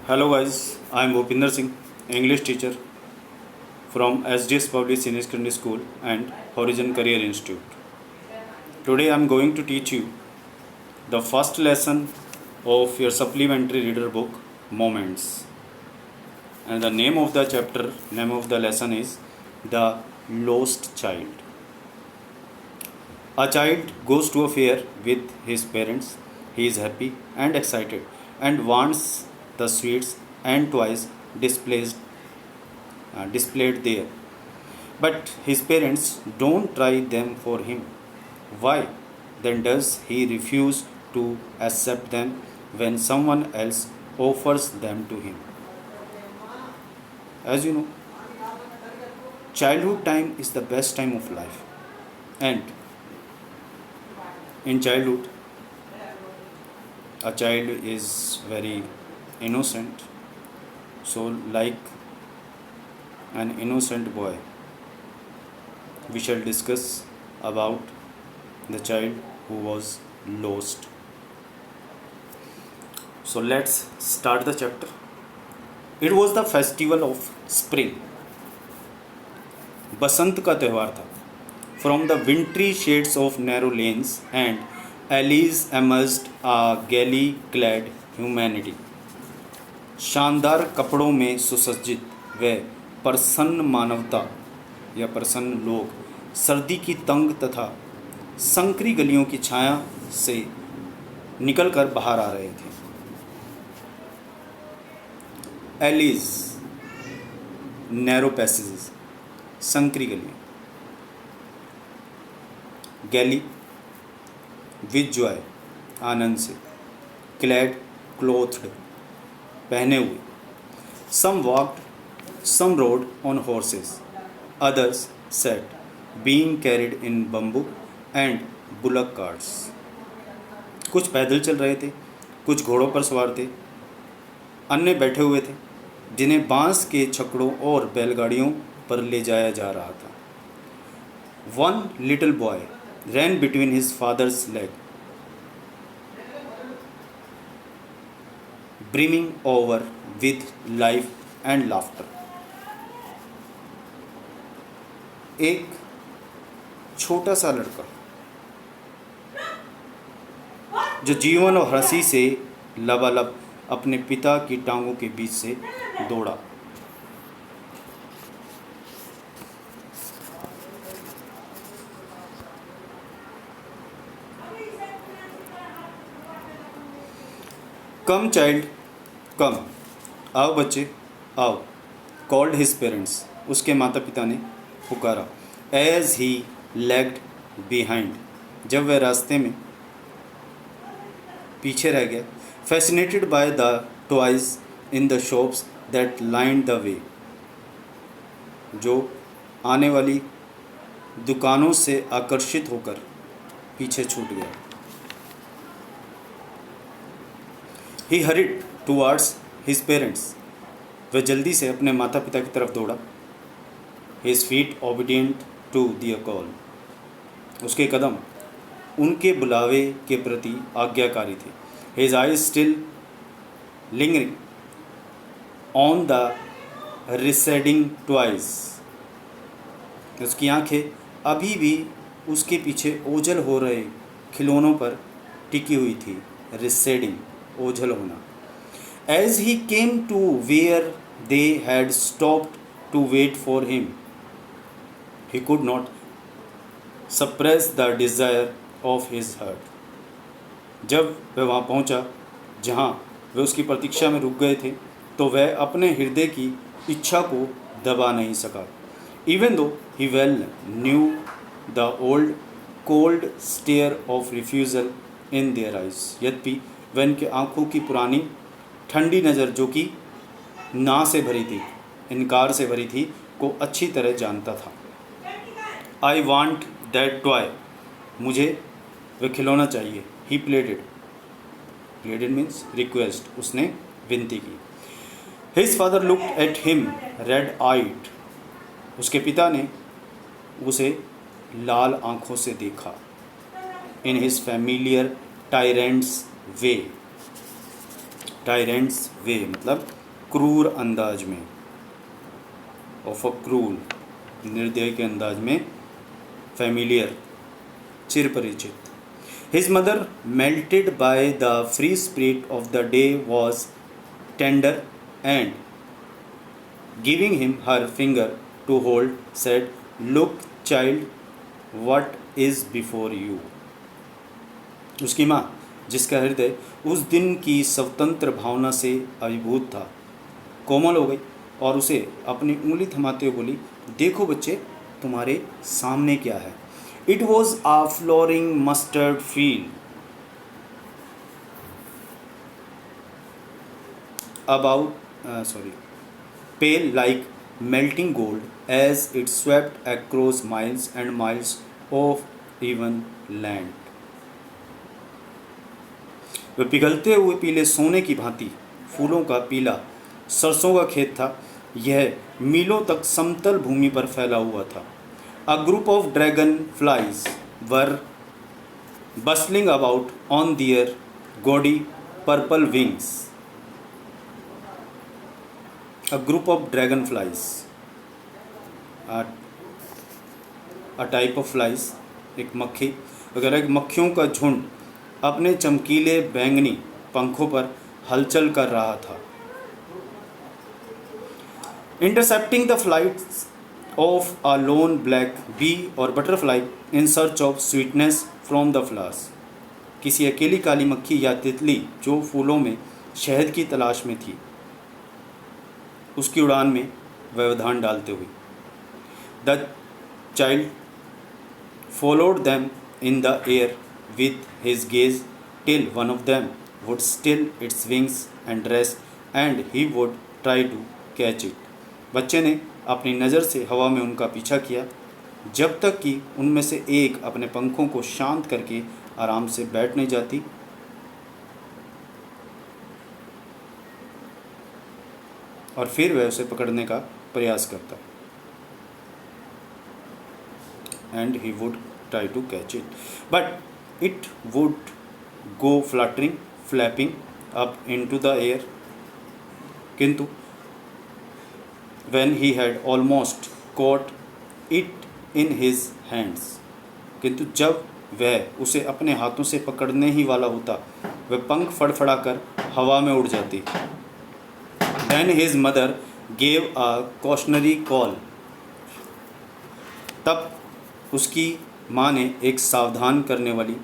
Hello guys, I am Bhupinder Singh, English teacher from SDS Public Senior Secondary School and Horizon Career Institute. Today I am going to teach you the first lesson of your supplementary reader book, Moments. And the name of the lesson is The Lost Child. A child goes to a fair with his parents. He is happy and excited and wants the sweets and toys displayed there. But his parents don't try them for him. Why then does he refuse to accept them when someone else offers them to him? As you know, childhood time is the best time of life. And in childhood, a child is very innocent. So, like an innocent boy, we shall discuss about the child who was lost. So, let's start the chapter. It was the festival of spring. बसंत का त्यौहार था. From the wintry shades of narrow lanes and alleys emerged a gaily clad humanity. शानदार कपड़ों में सुसज्जित व प्रसन्न मानवता या प्रसन्न लोग सर्दी की तंग तथा संकरी गलियों की छाया से निकलकर बाहर आ रहे थे. एलीज, नैरो पैसेजेस, संकरी गलियाँ. गैली, विद जॉय, आनंद से. क्लैड, क्लोथ्ड, पहने हुए. Some walked, some rode on horses, others sat, being carried in bamboo and bullock carts. कुछ पैदल चल रहे थे, कुछ घोड़ों पर सवार थे, अन्य बैठे हुए थे जिन्हें बांस के छकड़ों और बैलगाड़ियों पर ले जाया जा रहा था. One little boy ran between his father's leg, brimming over with life and laughter. एक छोटा सा लड़का जो जीवन और हंसी से लबालब अपने पिता की टांगों के बीच से दौड़ा. कम चाइल्ड कम, आओ बच्चे आओ. कॉल्ड हिज पेरेंट्स, उसके माता पिता ने पुकारा. एज ही लैग्ड बिहाइंड, जब वह रास्ते में पीछे रह गया. Fascinated by the toys in the shops that lined the way, जो आने वाली दुकानों से आकर्षित होकर पीछे छूट गया. He hurried towards his parents. वह जल्दी से अपने माता पिता की तरफ दौड़ा. His feet obedient to their call. उसके कदम उनके बुलावे के प्रति आज्ञाकारी थे. His eyes still lingering on the receding toys. उसकी आंखें अभी भी उसके पीछे ओझल हो रहे खिलौनों पर टिकी हुई थी. Receding, ओझल होना. As he came to where they had stopped to wait for him, he could not suppress the desire of his heart. जब वह वहाँ पहुँचा जहाँ वे उसकी प्रतीक्षा में रुक गए थे, तो वह अपने हृदय की इच्छा को दबा नहीं सका. Even though he well knew the old cold stare of refusal in their eyes, यद्यपि वह इनके आँखों की पुरानी ठंडी नज़र जो कि ना से भरी थी, इनकार से भरी थी, को अच्छी तरह जानता था. आई वॉन्ट दैट टॉय, मुझे वह खिलौना चाहिए. ही प्लेडेड, प्लेडेड मीन्स रिक्वेस्ट, उसने विनती की. His father looked at him red eyed, उसके पिता ने उसे लाल आँखों से देखा. In his familiar tyrant's way, tyrant's way मतलब क्रूर अंदाज में, ऑफ अ क्रूर, निर्दय के अंदाज में, फैमिलियर, चिर परिचित. His mother, melted by the free spirit of the day, was tender and, giving him her finger to hold, said, "Look, child, what is before you." उसकी माँ, जिसका हृदय उस दिन की स्वतंत्र भावना से अभिभूत था, कोमल हो गई और उसे अपनी उंगली थमाते हुए बोली, देखो बच्चे, तुम्हारे सामने क्या है. It was a flowering mustard field, pale like melting gold as it swept across miles and miles of even land. वह पिघलते हुए पीले सोने की भांति फूलों का पीला सरसों का खेत था. यह मीलों तक समतल भूमि पर फैला हुआ था. A group of dragonflies were bustling about on their gaudy purple wings. A group of dragonflies, a type of flies, एक मक्खी वगैरह, एक मक्खियों का झुंड अपने चमकीले बैंगनी पंखों पर हलचल कर रहा था. Intercepting the flights of a lone black bee or butterfly in search of sweetness from the flowers. किसी अकेली काली मक्खी या तितली जो फूलों में शहद की तलाश में थी, उसकी उड़ान में व्यवधान डालते हुए. The child followed them in the air with his gaze till one of them would still its wings and rest, and he would try to catch it. बच्चे ने अपनी नज़र से हवा में उनका पीछा किया जब तक कि उनमें से एक अपने पंखों को शांत करके आराम से बैठ नहीं जाती और फिर वह उसे पकड़ने का प्रयास करता. And he would try to catch it, but it would go fluttering, flapping up into the air. किंतु when he had almost caught it in his hands, किंतु जब वह उसे अपने हाथों से पकड़ने ही वाला होता, वह पंख फड़फड़ाकर हवा में उड़ जाती. Then his mother gave a cautionary call, तब उसकी माँ ने एक सावधान करने वाली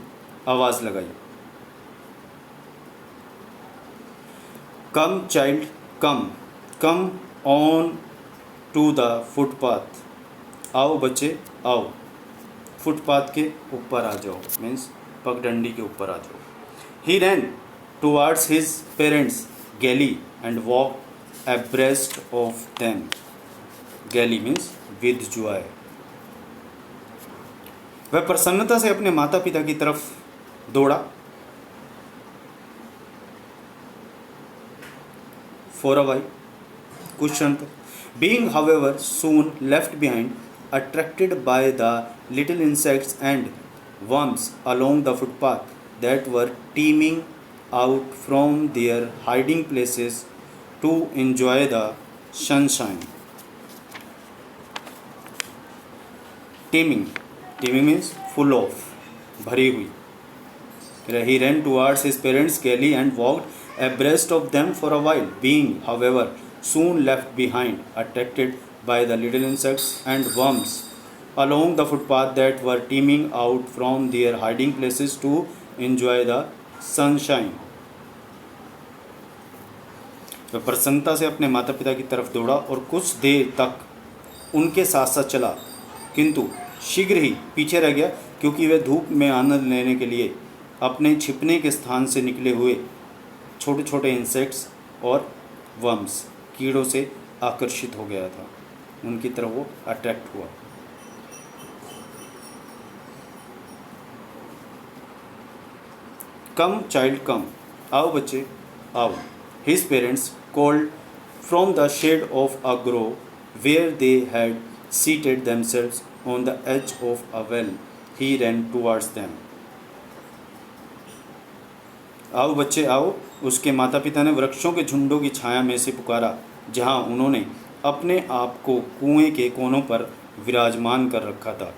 आवाज़ लगाई. Come child, come, come on to the footpath. आओ बच्चे, आओ, फुटपाथ के ऊपर आ जाओ, मीन्स पगडंडी के ऊपर आ जाओ. He ran towards his parents gaily and walk abreast of them. Gaily means with joy. वह प्रसन्नता से अपने माता पिता की तरफ दौड़ा. फॉर अ वाइल, कुछ क्षण तक. Being, however, soon left behind, attracted by the little insects and worms along the footpath that were teeming out from their hiding places to enjoy the sunshine. Teeming means full of, भरी हुई. He ran towards his parents gaily and walked abreast of them for a while. Being, however, soon left behind, attracted by the little insects and worms along the footpath that were teeming out from their hiding places to enjoy the sunshine. वह प्रसन्नता से अपने माता पिता की तरफ दौड़ा और कुछ देर तक उनके साथ साथ चला, किंतु शीघ्र ही पीछे रह गया क्योंकि वह धूप में आनंद लेने के लिए अपने छिपने के स्थान से निकले हुए छोटे छोटे इंसेक्ट्स और वर्म्स, कीड़ों से आकर्षित हो गया था. उनकी तरफ वो अट्रैक्ट हुआ. कम चाइल्ड कम, आओ बच्चे आओ. His parents called from the shade of a grove where they had seated themselves on the edge of a well. He ran towards them. आओ बच्चे आओ, उसके माता पिता ने वृक्षों के झुंडों की छाया में से पुकारा, जहाँ उन्होंने अपने आप को कुएं के कोनों पर विराजमान कर रखा था।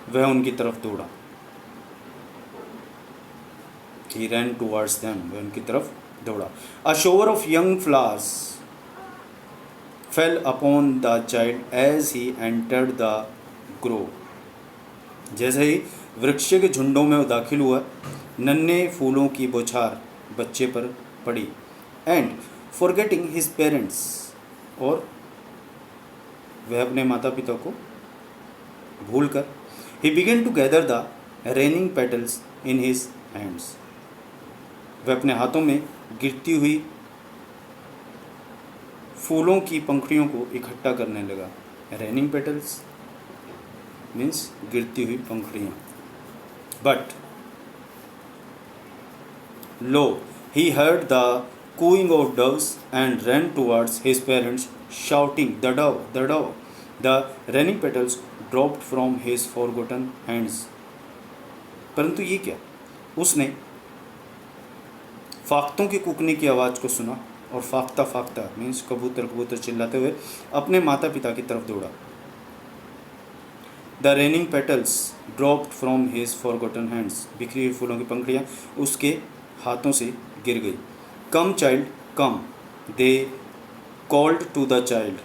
वह उनकी तरफ दौड़ा। He ran towards them. वह उनकी तरफ दौड़ा। A shower of young flowers fell upon the child as he entered the grove. जैसे ही वृक्ष के झुंडों में वो दाखिल हुआ, नन्हे फूलों की बौछार बच्चे पर पड़ी। एंड फॉरगेटिंग हिज पेरेंट्स, और वह अपने माता पिता को भूलकर, he began to gather the raining petals in his hands, वह अपने हाथों में गिरती हुई फूलों की पंखुड़ियों को इकट्ठा करने लगा। रेनिंग पेटल्स मीन्स गिरती हुई पंखुड़ियाँ। But low, he heard the cooing of doves and ran towards his parents, shouting, "The dove, the dove!" The running petals dropped from his forgotten hands. परंतु ये क्या, उसने फाख्तों के कूकने की आवाज़ को सुना और फाख्ता फाख्ता मीन्स कबूतर कबूतर चिल्लाते हुए अपने माता पिता की तरफ दौड़ा। The raining petals dropped from his forgotten hands, बिखरी हुई फूलों की पंखुड़ियाँ उसके हाथों से गिर गई। Come child come, they called to the child,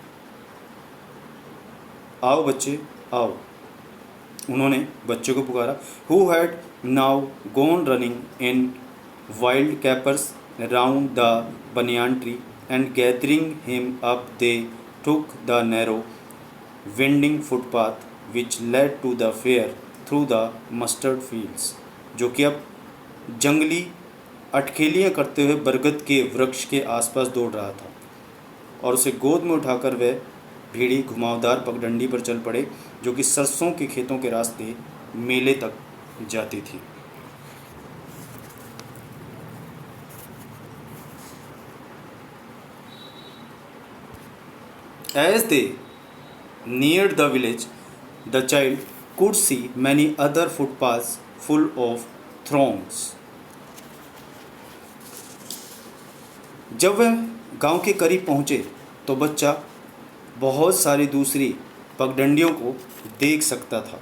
आओ बच्चे आओ, उन्होंने बच्चे को पुकारा। Who had now gone running in wild capers round the banyan tree and gathering him up they took the narrow winding footpath which led to the fair through the mustard fields, जो कि अब जंगली अटखेलियाँ करते हुए बरगद के वृक्ष के आसपास दौड़ रहा था, और उसे गोद में उठाकर वह भीड़ी घुमावदार पगडंडी पर चल पड़े, जो कि सरसों के खेतों के रास्ते मेले तक जाती थी। As they neared the village, the child could see many other footpaths full of throngs. जब वह गांव के करीब पहुंचे तो बच्चा बहुत सारी दूसरी पगडंडियों को देख सकता था।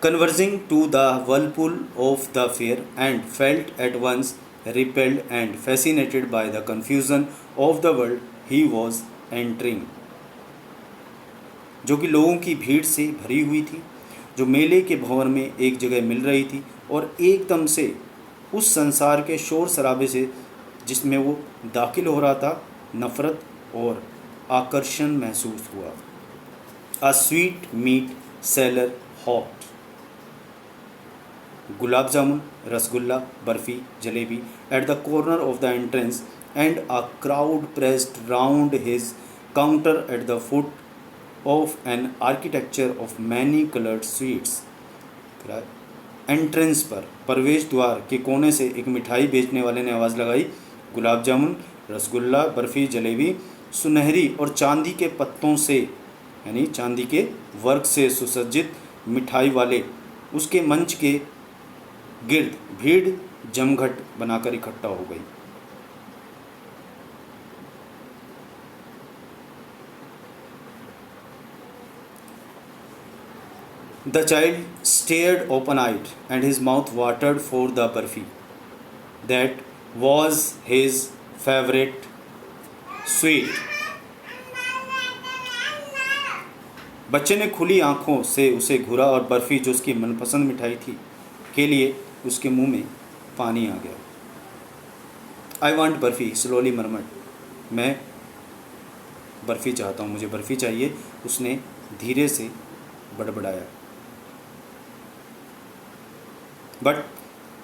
Converging to the whirlpool of the fair, and felt at once repelled and fascinated by the confusion of the world he was entering, जो कि लोगों की भीड़ से भरी हुई थी, जो मेले के भंवर में एक जगह मिल रही थी, और एकदम से उस संसार के शोर शराबे से जिसमें वो दाखिल हो रहा था, नफ़रत और आकर्षण महसूस हुआ। A sweet meat seller hawked, gulab jamun, rasgulla, barfi, jalebi at the corner of the entrance, and a crowd pressed round his counter at the foot of an architecture of many colored sweets. Entrance पर, प्रवेश द्वार के कोने से एक मिठाई बेचने वाले ने आवाज़ लगाई, गुलाब जामुन, रसगुल्ला, बर्फ़ी, जलेबी, सुनहरी और चांदी के पत्तों से यानी चांदी के वर्क से सुसज्जित मिठाई वाले उसके मंच के गिर्द भीड़ जमघट बनाकर इकट्ठा हो गई। The child stared open-eyed, and his mouth watered for the barfi. That was his favorite sweet. बच्चे ने खुली आंखों से उसे घूरा और बर्फ़ी, जो उसकी मनपसंद मिठाई थी, के लिए उसके मुंह में पानी आ गया। I want barfi, slowly marmot, मैं बर्फ़ी चाहता हूँ, मुझे बर्फ़ी चाहिए, उसने धीरे से बड़बड़ाया। But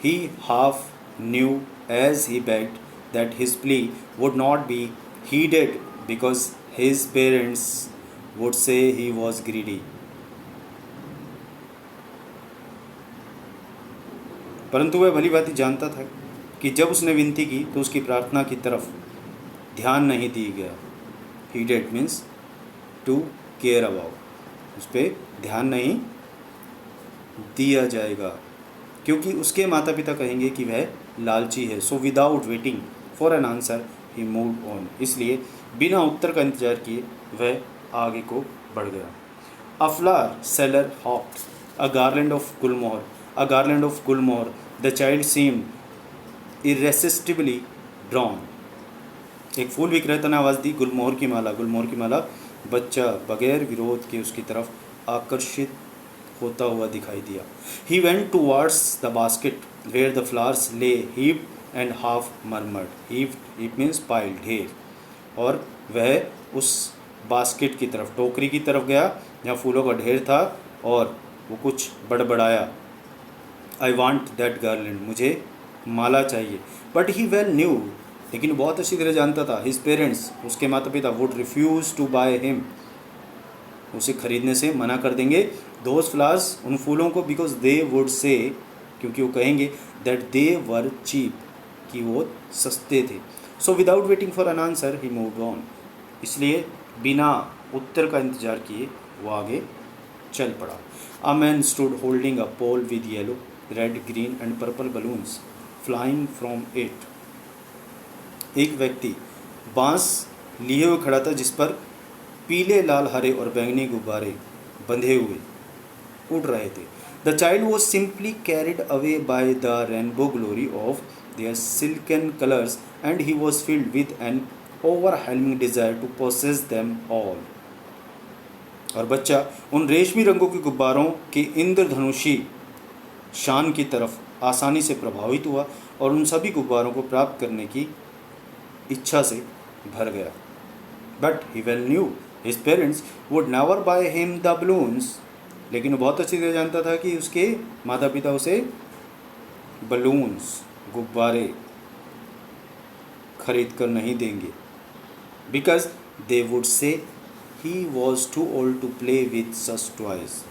he half knew as he begged that his plea would not be heeded because his parents would say he was greedy. परंतु वह भली भांति जानता था कि जब उसने विनती की तो उसकी प्रार्थना की तरफ ध्यान नहीं दिया गया। heeded means to care about, उस पर ध्यान नहीं दिया जाएगा, क्योंकि उसके माता पिता कहेंगे कि वह लालची है. So without waiting for an answer he moved on, इसलिए बिना उत्तर का इंतजार किए वह आगे को बढ़ गया. A flower seller hawked a garland of gulmohar, a garland of gulmohar, the child seemed irresistibly drawn. एक फूल विक्रेता ने आवाज़ दी, गुलमोहर की माला, गुलमोहर की माला. बच्चा बगैर विरोध के उसकी तरफ आकर्षित होता हुआ दिखाई दिया. He went towards the basket where the flowers lay heaped and half murmured. Heaped it means pile, ढेर. और वह उस बास्केट की तरफ, टोकरी की तरफ गया जहाँ फूलों का ढेर था, और वो कुछ बड़बड़ाया. आई वॉन्ट दैट गार्लैंड, मुझे माला चाहिए. बट ही वेल न्यू, लेकिन बहुत अच्छी तरह जानता था, हिज पेरेंट्स, उसके माता पिता, would refuse to buy him, उसे खरीदने से मना कर देंगे, दोज फ्लावर्स, उन फूलों को, बिकॉज दे वुड से, क्योंकि वो कहेंगे, दैट दे वर चीप, कि वो सस्ते थे. So without waiting for an answer he moved on, इसलिए बिना उत्तर का इंतजार किए वो आगे चल पड़ा. A man stood holding a pole with yellow, red, green and purple balloons flying from it. एक व्यक्ति बांस लिए हुए खड़ा था जिस पर पीले, लाल, हरे और बैंगनी गुब्बारे बंधे हुए उड़ रहे थे. The child was simply carried away by the rainbow glory of their silken colours and he was filled with an overwhelming desire to possess them all. और बच्चा उन रेशमी रंगों के गुब्बारों के इंद्रधनुषी शान की तरफ आसानी से प्रभावित हुआ और उन सभी गुब्बारों को प्राप्त करने की इच्छा से भर गया. But he well new his parents would never by him the balloons, लेकिन वो बहुत अच्छी तरह जानता था कि उसके माता पिता उसे बलून्स, गुब्बारे खरीद कर नहीं देंगे. Because they would say he was too old to play with such toys,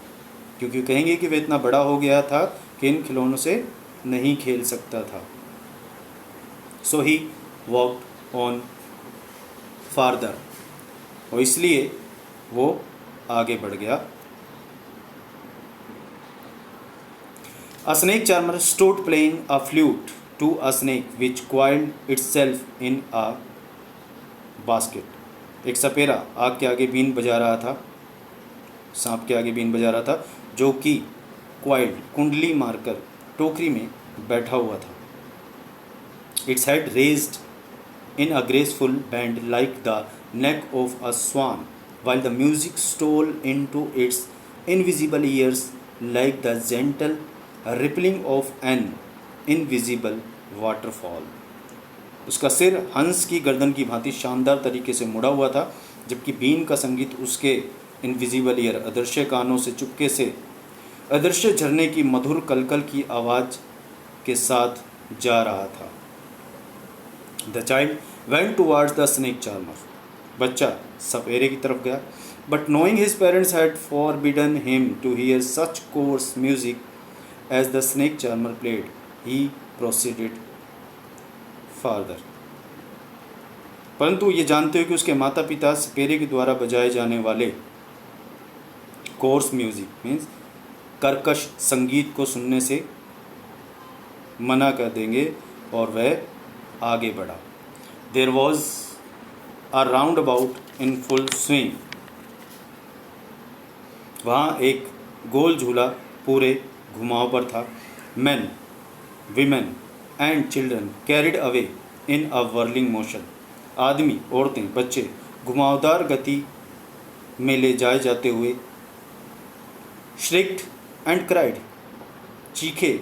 क्योंकि कहेंगे कि वह इतना बड़ा हो गया था कि इन खिलौनों से नहीं खेल सकता था. So he walked on farther, और इसलिए वो आगे बढ़ गया. A snake charmer stood playing a flute to a snake which coiled itself in a basket. एक सपेरा आग के आगे बीन बजा रहा था, सांप के आगे बीन बजा रहा था, जो कि क्वाइल्ड, कुंडली मारकर टोकरी में बैठा हुआ था. Its head raised in a graceful bend like the neck of a swan, while the music stole into its invisible ears like the gentle rippling of an invisible waterfall. उसका सिर हंस की गर्दन की भांति शानदार तरीके से मुड़ा हुआ था, जबकि बीन का संगीत उसके इनविजिबल ईयर, अदृश्य कानों से चुपके से अदृश्य झरने की मधुर कलकल की आवाज़ के साथ जा रहा था. The child went towards the snake charmer, बच्चा सपेरे की तरफ गया. But knowing his parents had forbidden him to hear such coarse music as the snake charmer played, he proceeded farther. परंतु ये जानते हुए कि उसके माता पिता सपेरे के द्वारा बजाए जाने वाले कोर्स म्यूजिक मीन्स कर्कश संगीत को सुनने से मना कर देंगे, और वह आगे बढ़ा. There was a roundabout in full swing, वहाँ एक गोल झूला पूरे घुमाव पर था. Man, women and children carried away in a whirling motion, आदमी, औरतें, बच्चे घुमावदार गति में ले जाए जाते हुए. श्रिक्ड एंड क्राइड, चीखे,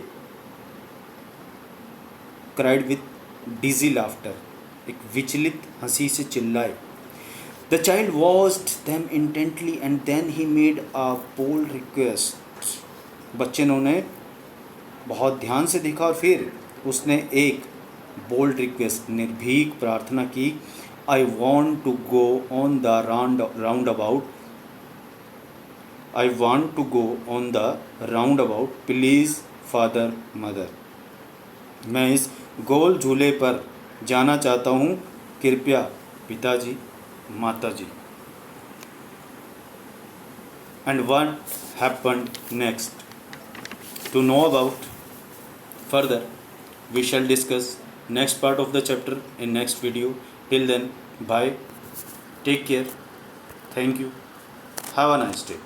क्राइड विथ डिजी लाफ्टर, एक विचलित हंसी से चिल्लाए. The child watched them intently and then he made a bold request. बच्चे ने उन्हें बहुत ध्यान से देखा और फिर उसने एक बोल्ड रिक्वेस्ट, निर्भीक प्रार्थना की. I want to go on the roundabout, I want to go on the roundabout, please father mother. मैं इस गोल झूले पर जाना चाहता हूँ, कृपया पिताजी Mataji. And what happened next? To know about further, we shall discuss next part of the chapter in next video. Till then, bye. Take care. Thank you. Have a nice day.